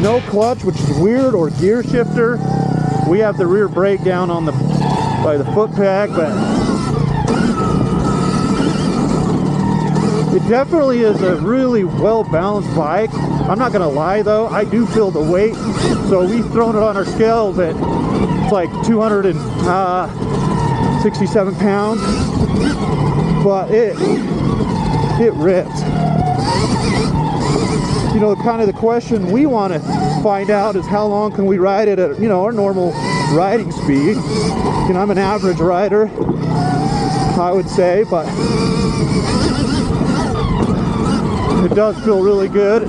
No clutch, which is weird, or gear shifter. We have the rear brake down on the by the foot peg, but it definitely is a really well balanced bike. I'm not gonna lie though, I do feel the weight. So we've thrown it on our scale, but it's like 267 pounds, but it rips. You know, kind of the question we want to find out is how long can we ride it at, you know, our normal riding speed. You know, I'm an average rider, I would say, but it does feel really good.